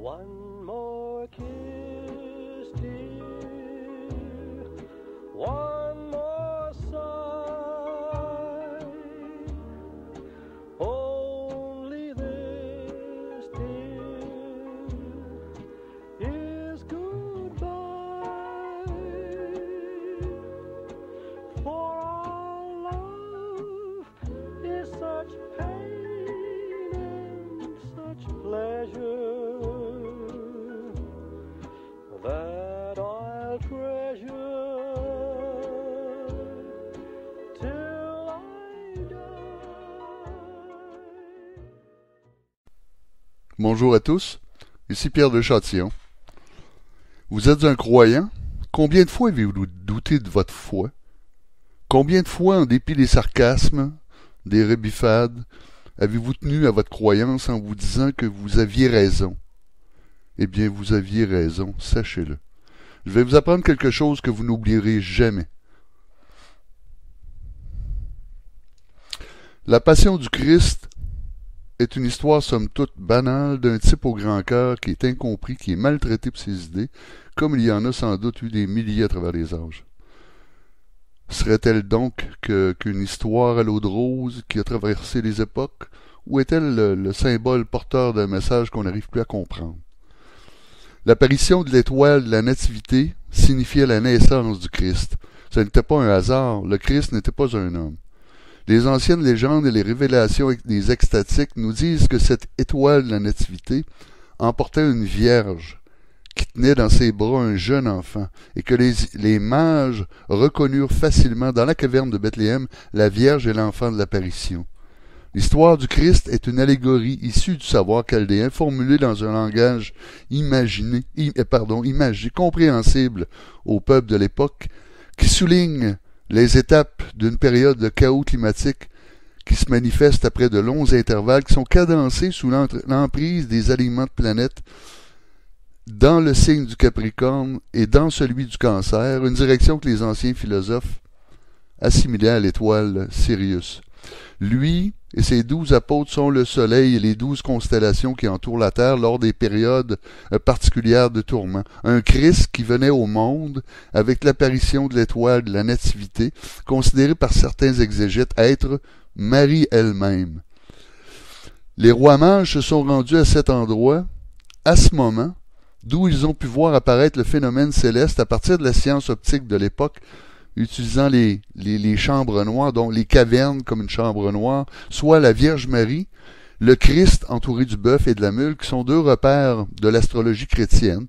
One more kiss, dear. One more sigh. Only this, dear, is goodbye. For our love is such pain and such pleasure that I'll treasure till I die. Bonjour à tous, ici Pierre de Châtillon. Vous êtes un croyant? Combien de fois avez-vous douté de votre foi? Combien de fois, en dépit des sarcasmes, des rebuffades, avez-vous tenu à votre croyance en vous disant que vous aviez raison? Eh bien, vous aviez raison, sachez-le. Je vais vous apprendre quelque chose que vous n'oublierez jamais. La Passion du Christ est une histoire somme toute banale d'un type au grand cœur qui est incompris, qui est maltraité pour ses idées, comme il y en a sans doute eu des milliers à travers les âges. Serait-elle donc qu'une histoire à l'eau de rose qui a traversé les époques, ou est-elle le symbole porteur d'un message qu'on n'arrive plus à comprendre? L'apparition de l'étoile de la Nativité signifiait la naissance du Christ. Ce n'était pas un hasard, le Christ n'était pas un homme. Les anciennes légendes et les révélations des extatiques nous disent que cette étoile de la Nativité emportait une vierge qui tenait dans ses bras un jeune enfant, et que les mages reconnurent facilement dans la caverne de Bethléem la Vierge et l'enfant de l'apparition. L'histoire du Christ est une allégorie issue du savoir chaldéen, formulée dans un langage imagé, compréhensible au peuple de l'époque, qui souligne les étapes d'une période de chaos climatique qui se manifeste après de longs intervalles qui sont cadencés sous l'emprise des alignements de planètes dans le signe du Capricorne et dans celui du Cancer, une direction que les anciens philosophes assimilaient à l'étoile Sirius. Lui et ses 12 apôtres sont le soleil et les 12 constellations qui entourent la Terre lors des périodes particulières de tourment. Un Christ qui venait au monde avec l'apparition de l'étoile de la Nativité, considérée par certains exégètes être Marie elle-même. Les rois mages se sont rendus à cet endroit, à ce moment, d'où ils ont pu voir apparaître le phénomène céleste à partir de la science optique de l'époque, utilisant les chambres noires, donc les cavernes comme une chambre noire, soit la Vierge Marie, le Christ entouré du bœuf et de la mule, qui sont deux repères de l'astrologie chrétienne,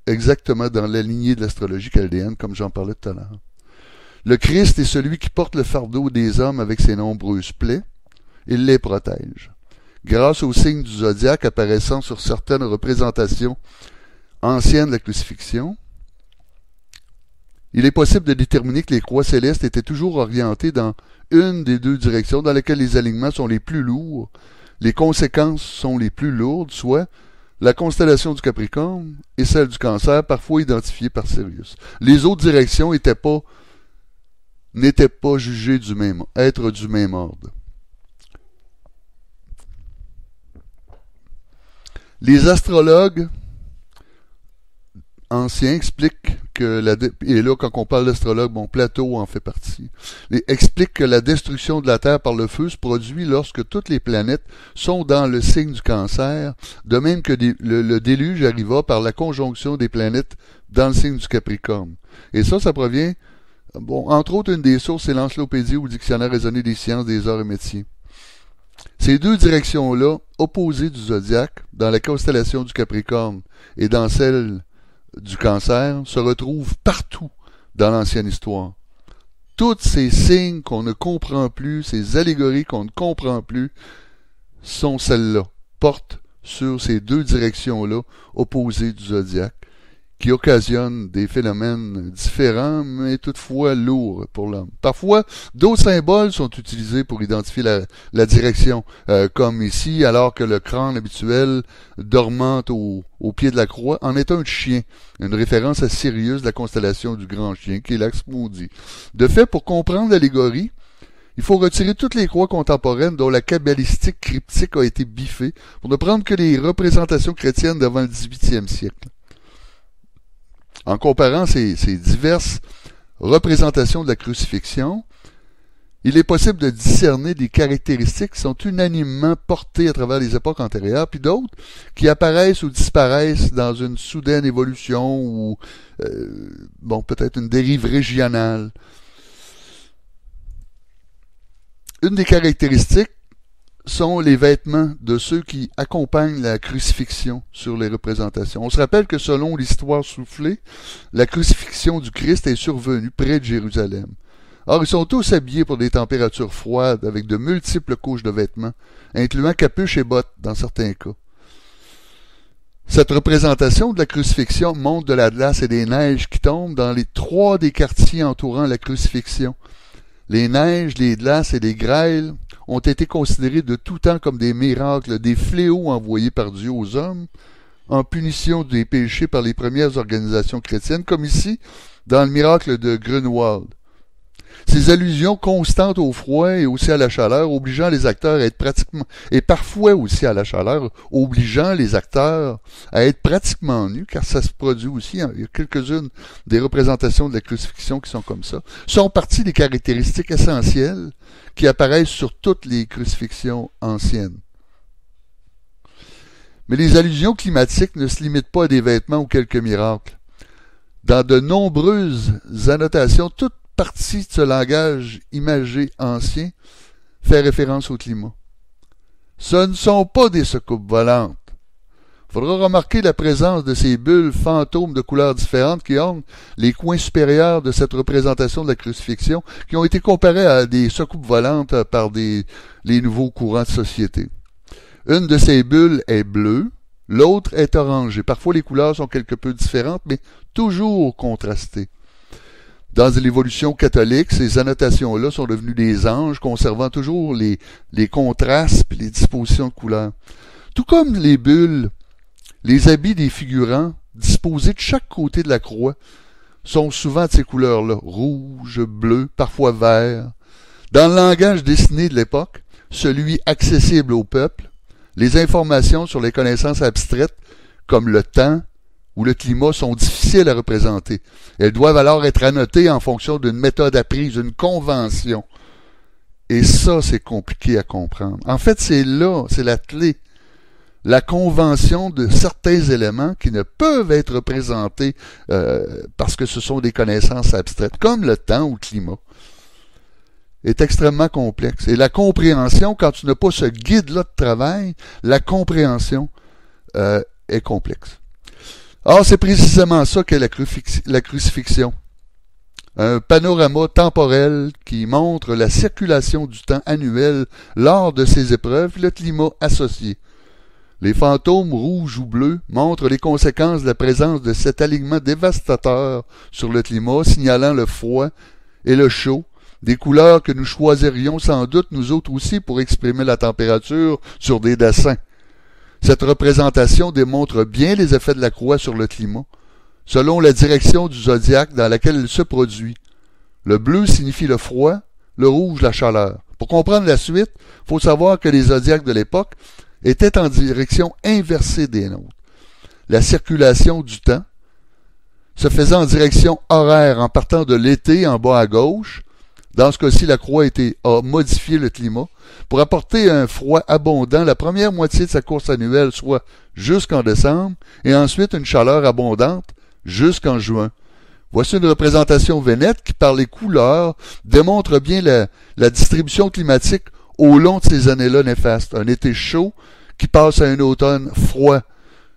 exactement dans la lignée de l'astrologie chaldéenne, comme j'en parlais tout à l'heure. Le Christ est celui qui porte le fardeau des hommes avec ses nombreuses plaies. Il les protège. Grâce au signe du zodiaque apparaissant sur certaines représentations anciennes de la crucifixion, il est possible de déterminer que les croix célestes étaient toujours orientées dans une des deux directions dans lesquelles les alignements sont les plus lourds, les conséquences sont les plus lourdes, soit la constellation du Capricorne et celle du Cancer, parfois identifiées par Sirius. Les autres directions n'étaient pas jugées du même ordre. Les astrologues anciens expliquent que et là quand on parle d'astrologue, Platon en fait partie, explique que la destruction de la Terre par le feu se produit lorsque toutes les planètes sont dans le signe du Cancer, de même que le déluge arriva par la conjonction des planètes dans le signe du Capricorne. Et ça provient, entre autres, une des sources, c'est l'Encyclopédie ou le Dictionnaire raisonné des sciences, des arts et métiers. Ces deux directions-là, opposées du zodiaque, dans la constellation du Capricorne et dans celle du Cancer, se retrouvent partout dans l'ancienne histoire. Tous ces signes qu'on ne comprend plus, ces allégories qu'on ne comprend plus, sont celles-là, portent sur ces deux directions-là, opposées du zodiaque, qui occasionnent des phénomènes différents, mais toutefois lourds pour l'homme. Parfois, d'autres symboles sont utilisés pour identifier la direction, comme ici, alors que le crâne habituel, dormant au pied de la croix, en est un chien, une référence à Sirius de la constellation du grand chien, qui est l'Axe maudit. De fait, pour comprendre l'allégorie, Il faut retirer toutes les croix contemporaines dont la kabbalistique cryptique a été biffée pour ne prendre que les représentations chrétiennes d'avant le 18e siècle. En comparant ces diverses représentations de la crucifixion, il est possible de discerner des caractéristiques qui sont unanimement portées à travers les époques antérieures, puis d'autres qui apparaissent ou disparaissent dans une soudaine évolution ou peut-être une dérive régionale. Une des caractéristiques sont les vêtements de ceux qui accompagnent la crucifixion sur les représentations. On se rappelle que selon l'histoire soufflée, la crucifixion du Christ est survenue près de Jérusalem. Or, ils sont tous habillés pour des températures froides avec de multiples couches de vêtements, incluant capuches et bottes dans certains cas. Cette représentation de la crucifixion montre de la glace et des neiges qui tombent dans les 3 des quartiers entourant la crucifixion. Les neiges, les glaces et les grêles ont été considérés de tout temps comme des miracles, des fléaux envoyés par Dieu aux hommes, en punition des péchés par les premières organisations chrétiennes, comme ici, dans le miracle de Grunewald. Ces allusions constantes au froid et aussi à la chaleur, obligeant les acteurs à être pratiquement, et parfois aussi à la chaleur, obligeant les acteurs à être pratiquement nus, car ça se produit aussi, il y a quelques-unes des représentations de la crucifixion qui sont comme ça, sont partie des caractéristiques essentielles qui apparaissent sur toutes les crucifixions anciennes. Mais les allusions climatiques ne se limitent pas à des vêtements ou quelques miracles. Dans de nombreuses annotations, toute partie de ce langage imagé ancien fait référence au climat. Ce ne sont pas des soucoupes volantes. Il faudra remarquer la présence de ces bulles fantômes de couleurs différentes qui ornent les coins supérieurs de cette représentation de la crucifixion, qui ont été comparées à des soucoupes volantes par les nouveaux courants de société. Une de ces bulles est bleue, l'autre est orangée. Parfois les couleurs sont quelque peu différentes, mais toujours contrastées. Dans l'évolution catholique, ces annotations-là sont devenues des anges, conservant toujours les contrastes et les dispositions de couleurs. Tout comme les bulles, les habits des figurants, disposés de chaque côté de la croix, sont souvent de ces couleurs-là, rouge, bleu, parfois vert. Dans le langage dessiné de l'époque, celui accessible au peuple, les informations sur les connaissances abstraites, comme le temps, ou le climat sont difficiles à représenter. Elles doivent alors être annotées en fonction d'une méthode apprise, d'une convention. Et ça, c'est compliqué à comprendre. En fait, c'est la clé. La convention de certains éléments qui ne peuvent être représentés parce que ce sont des connaissances abstraites, comme le temps ou le climat, est extrêmement complexe. Et la compréhension, quand tu n'as pas ce guide-là de travail, la compréhension est complexe. Or, c'est précisément ça qu'est la crucifixion. Un panorama temporel qui montre la circulation du temps annuel lors de ces épreuves, le climat associé. Les fantômes rouges ou bleus montrent les conséquences de la présence de cet alignement dévastateur sur le climat, signalant le froid et le chaud, des couleurs que nous choisirions sans doute nous autres aussi pour exprimer la température sur des dessins. Cette représentation démontre bien les effets de la croix sur le climat, selon la direction du zodiaque dans laquelle elle se produit. Le bleu signifie le froid, le rouge la chaleur. Pour comprendre la suite, il faut savoir que les zodiaques de l'époque étaient en direction inversée des nôtres. La circulation du temps se faisait en direction horaire en partant de l'été en bas à gauche. Dans ce cas-ci, la croix a modifié le climat pour apporter un froid abondant la première moitié de sa course annuelle, soit jusqu'en décembre, et ensuite une chaleur abondante jusqu'en juin. Voici une représentation vénète qui, par les couleurs, démontre bien la distribution climatique au long de ces années-là néfastes. Un été chaud qui passe à un automne froid.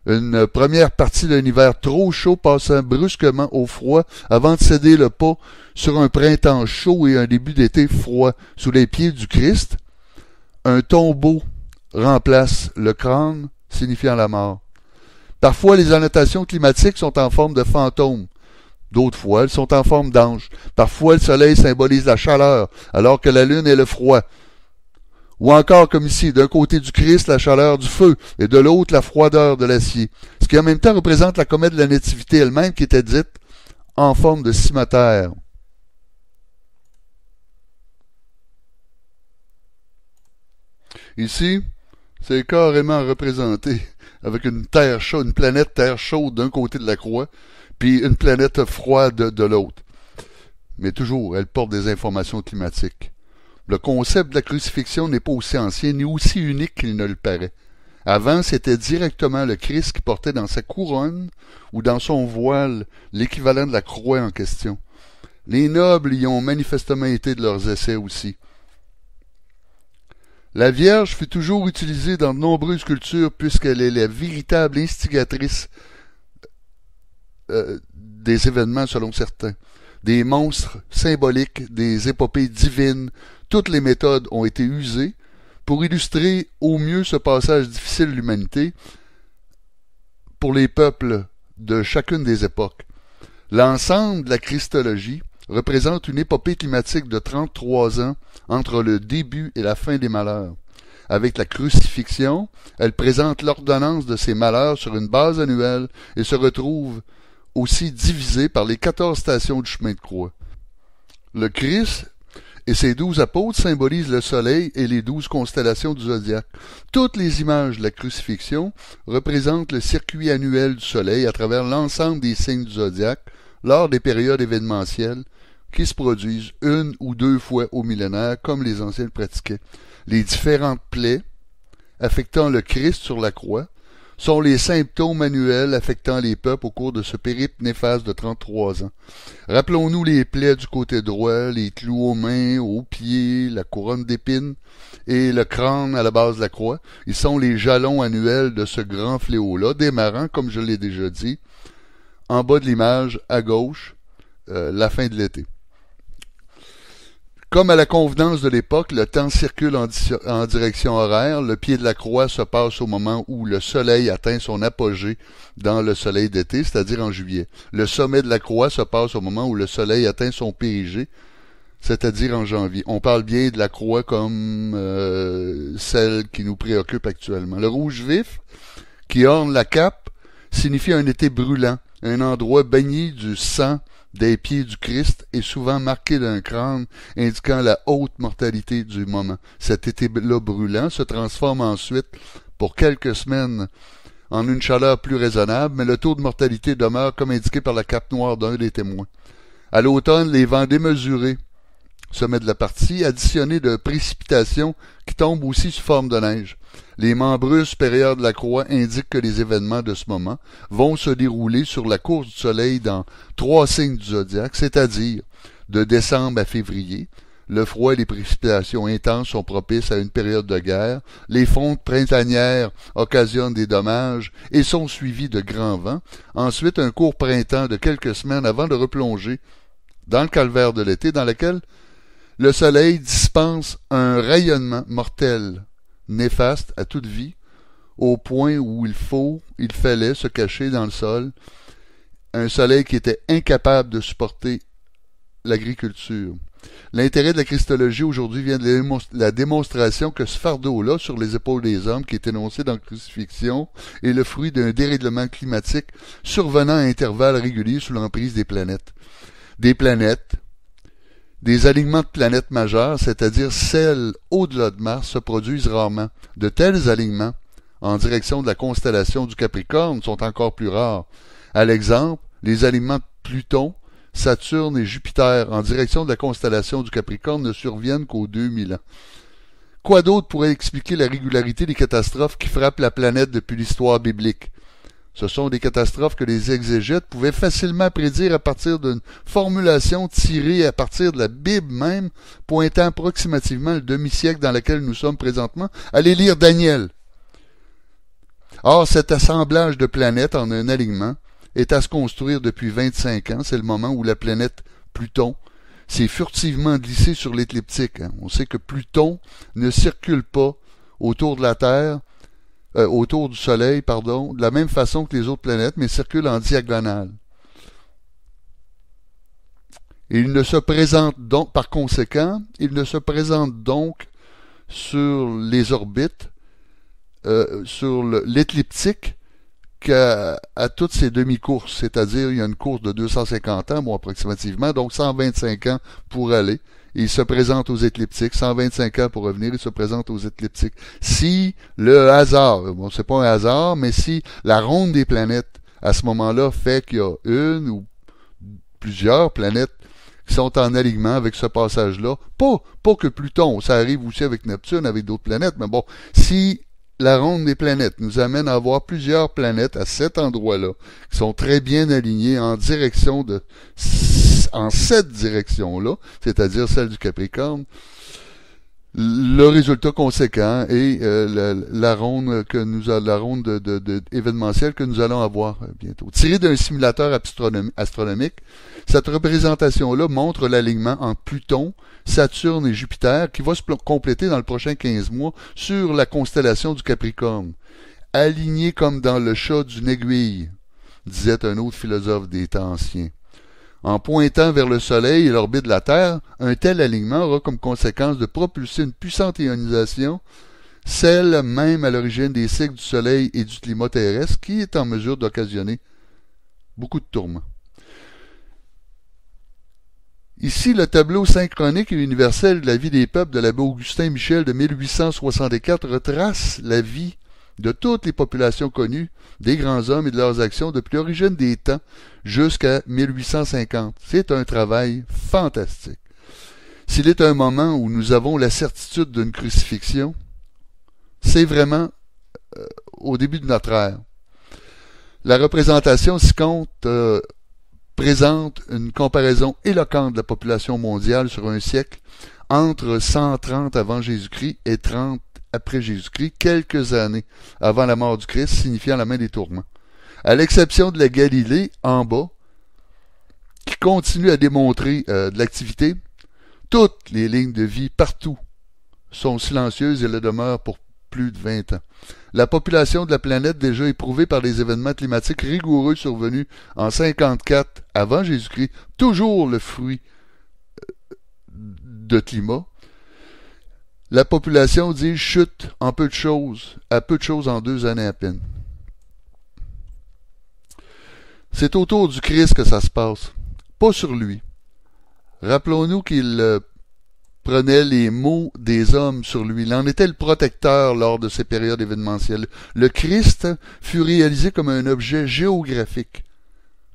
Une première partie d'un hiver trop chaud passant brusquement au froid avant de céder le pas sur un printemps chaud et un début d'été froid. Sous les pieds du Christ, un tombeau remplace le crâne, signifiant la mort. Parfois, les annotations climatiques sont en forme de fantômes. D'autres fois, elles sont en forme d'anges. Parfois, le soleil symbolise la chaleur, alors que la lune est le froid. Ou encore, comme ici, d'un côté du Christ, la chaleur du feu, et de l'autre, la froideur de l'acier. Ce qui en même temps représente la comète de la Nativité elle-même, qui était dite en forme de cimeterre. Ici, c'est carrément représenté avec une terre chaude, une planète terre chaude d'un côté de la croix, puis une planète froide de l'autre. Mais toujours, elle porte des informations climatiques. Le concept de la crucifixion n'est pas aussi ancien ni aussi unique qu'il ne le paraît. Avant, c'était directement le Christ qui portait dans sa couronne ou dans son voile l'équivalent de la croix en question. Les nobles y ont manifestement été de leurs essais aussi. La Vierge fut toujours utilisée dans de nombreuses cultures puisqu'elle est la véritable instigatrice des événements selon certains. Des monstres symboliques, des épopées divines, toutes les méthodes ont été usées pour illustrer au mieux ce passage difficile de l'humanité pour les peuples de chacune des époques. L'ensemble de la Christologie représente une épopée climatique de 33 ans entre le début et la fin des malheurs. Avec la crucifixion, elle présente l'ordonnance de ces malheurs sur une base annuelle et se retrouve aussi divisée par les 14 stations du chemin de croix. Le Christ et ses 12 apôtres symbolisent le soleil et les 12 constellations du zodiaque. Toutes les images de la crucifixion représentent le circuit annuel du soleil à travers l'ensemble des signes du zodiaque lors des périodes événementielles qui se produisent une ou deux fois au millénaire comme les anciens le pratiquaient. Les différentes plaies affectant le Christ sur la croix sont les symptômes annuels affectant les peuples au cours de ce périple néfaste de 33 ans. Rappelons-nous les plaies du côté droit, les clous aux mains, aux pieds, la couronne d'épines et le crâne à la base de la croix. Ils sont les jalons annuels de ce grand fléau-là, démarrant, comme je l'ai déjà dit, en bas de l'image, à gauche, la fin de l'été. Comme à la convenance de l'époque, le temps circule en direction horaire. Le pied de la croix se passe au moment où le soleil atteint son apogée dans le soleil d'été, c'est-à-dire en juillet. Le sommet de la croix se passe au moment où le soleil atteint son périgée, c'est-à-dire en janvier. On parle bien de la croix comme celle qui nous préoccupe actuellement. Le rouge vif, qui orne la cape, signifie un été brûlant, un endroit baigné du sang des pieds du Christ est souvent marqué d'un crâne indiquant la haute mortalité du moment. Cet été-là brûlant se transforme ensuite pour quelques semaines en une chaleur plus raisonnable, mais le taux de mortalité demeure comme indiqué par la cape noire d'un des témoins. À l'automne, les vents démesurés, sommet de la partie, additionnés de précipitations qui tombent aussi sous forme de neige. Les membrures supérieures de la croix indiquent que les événements de ce moment vont se dérouler sur la course du soleil dans 3 signes du zodiaque, c'est-à-dire de décembre à février. Le froid et les précipitations intenses sont propices à une période de guerre. Les fontes printanières occasionnent des dommages et sont suivies de grands vents. Ensuite, un court printemps de quelques semaines avant de replonger dans le calvaire de l'été, dans lequel le soleil dispense un rayonnement mortel, néfaste à toute vie, au point où il fallait se cacher dans le sol, un soleil qui était incapable de supporter l'agriculture. L'intérêt de la Christologie aujourd'hui vient de la démonstration que ce fardeau-là sur les épaules des hommes qui est énoncé dans la crucifixion est le fruit d'un dérèglement climatique survenant à intervalles réguliers sous l'emprise des planètes. Des alignements de planètes majeures, c'est-à-dire celles au-delà de Mars, se produisent rarement. De tels alignements, en direction de la constellation du Capricorne, sont encore plus rares. À l'exemple, les alignements de Pluton, Saturne et Jupiter en direction de la constellation du Capricorne ne surviennent qu'aux 2000 ans. Quoi d'autre pourrait expliquer la régularité des catastrophes qui frappent la planète depuis l'histoire biblique? Ce sont des catastrophes que les exégètes pouvaient facilement prédire à partir d'une formulation tirée à partir de la Bible même, pointant approximativement le demi-siècle dans lequel nous sommes présentement. Allez lire Daniel. Or, cet assemblage de planètes en un alignement est à se construire depuis 25 ans. C'est le moment où la planète Pluton s'est furtivement glissée sur l'écliptique. On sait que Pluton ne circule pas autour de la Terre, autour du Soleil, de la même façon que les autres planètes, mais circule en diagonale. Et il ne se présente donc, par conséquent, sur les orbites, sur l'écliptique, qu'à toutes ces demi-courses, c'est-à-dire il y a une course de 250 ans, bon approximativement, donc 125 ans pour aller. Il se présente aux écliptiques, 125 ans pour revenir, il se présente aux écliptiques. Si le hasard, bon c'est pas un hasard, mais si la ronde des planètes à ce moment-là fait qu'il y a une ou plusieurs planètes qui sont en alignement avec ce passage-là, pas que Pluton, ça arrive aussi avec Neptune, avec d'autres planètes, mais bon, si la ronde des planètes nous amène à avoir plusieurs planètes à cet endroit-là, qui sont très bien alignées en cette direction-là, c'est-à-dire celle du Capricorne, le résultat conséquent est la ronde événementielle que nous allons avoir bientôt. Tiré d'un simulateur astronomique, cette représentation-là montre l'alignement entre Pluton, Saturne et Jupiter qui va se compléter dans le prochain 15 mois sur la constellation du Capricorne. Aligné comme dans le chat d'une aiguille, disait un autre philosophe des temps anciens. En pointant vers le Soleil et l'orbite de la Terre, un tel alignement aura comme conséquence de propulser une puissante ionisation, celle même à l'origine des cycles du Soleil et du climat terrestre, qui est en mesure d'occasionner beaucoup de tourments. Ici, le tableau synchronique et universel de la vie des peuples de l'abbé Augustin Michel de 1864 retrace la vie de toutes les populations connues, des grands hommes et de leurs actions depuis l'origine des temps jusqu'à 1850. C'est un travail fantastique. S'il est un moment où nous avons la certitude d'une crucifixion, c'est vraiment au début de notre ère. La représentation ci-contre présente une comparaison éloquente de la population mondiale sur un siècle entre 130 avant Jésus-Christ et 30 après Jésus-Christ, quelques années avant la mort du Christ, signifiant la main des tourments. À l'exception de la Galilée, en bas, qui continue à démontrer de l'activité, toutes les lignes de vie partout sont silencieuses et le demeurent pour plus de 20 ans. La population de la planète, déjà éprouvée par des événements climatiques rigoureux survenus en 54 avant Jésus-Christ, toujours le fruit de climat. La population, dit, chute à peu de choses en 2 années à peine. C'est autour du Christ que ça se passe, pas sur lui. Rappelons-nous qu'il prenait les maux des hommes sur lui. Il en était le protecteur lors de ces périodes événementielles. Le Christ fut réalisé comme un objet géographique.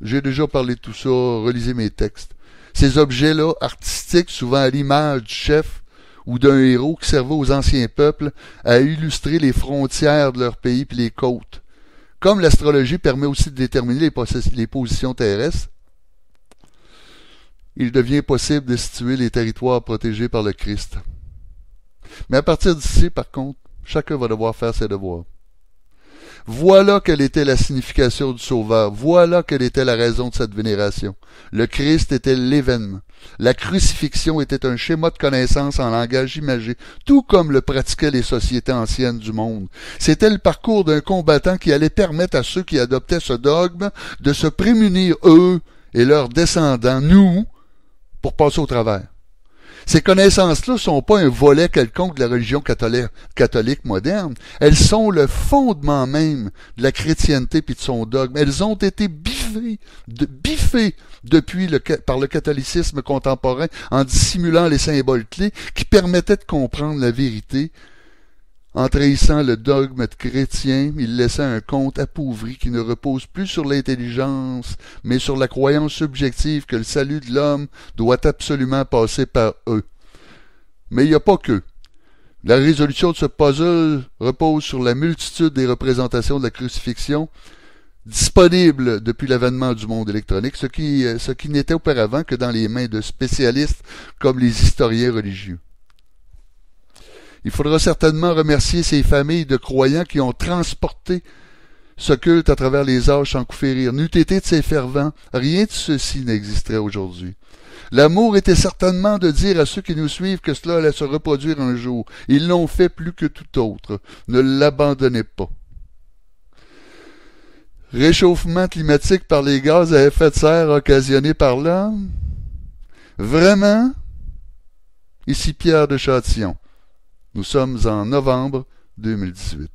J'ai déjà parlé de tout ça, relisez mes textes. Ces objets-là, artistiques, souvent à l'image du chef ou d'un héros qui servait aux anciens peuples à illustrer les frontières de leur pays puis les côtes. Comme l'astrologie permet aussi de déterminer les positions terrestres, il devient possible de situer les territoires protégés par le Christ. Mais à partir d'ici, par contre, chacun va devoir faire ses devoirs. Voilà quelle était la signification du Sauveur. Voilà quelle était la raison de cette vénération. Le Christ était l'événement. La crucifixion était un schéma de connaissance en langage imagé, tout comme le pratiquaient les sociétés anciennes du monde. C'était le parcours d'un combattant qui allait permettre à ceux qui adoptaient ce dogme de se prémunir, eux et leurs descendants, nous, pour passer au travers. Ces connaissances-là ne sont pas un volet quelconque de la religion catholique moderne. Elles sont le fondement même de la chrétienté puis de son dogme. Elles ont été biffées depuis par le catholicisme contemporain en dissimulant les symboles clés qui permettaient de comprendre la vérité. En trahissant le dogme chrétien, il laissait un conte appauvri qui ne repose plus sur l'intelligence, mais sur la croyance subjective que le salut de l'homme doit absolument passer par eux. Mais il n'y a pas que. La résolution de ce puzzle repose sur la multitude des représentations de la crucifixion disponibles depuis l'avènement du monde électronique, ce qui n'était auparavant que dans les mains de spécialistes comme les historiens religieux. Il faudra certainement remercier ces familles de croyants qui ont transporté ce culte à travers les âges sans coup férir. N'eût été de ces fervents, rien de ceci n'existerait aujourd'hui. L'amour était certainement de dire à ceux qui nous suivent que cela allait se reproduire un jour. Ils l'ont fait plus que tout autre. Ne l'abandonnez pas. Réchauffement climatique par les gaz à effet de serre occasionnés par l'homme? Vraiment? Ici Pierre de Châtillon. Nous sommes en novembre 2018.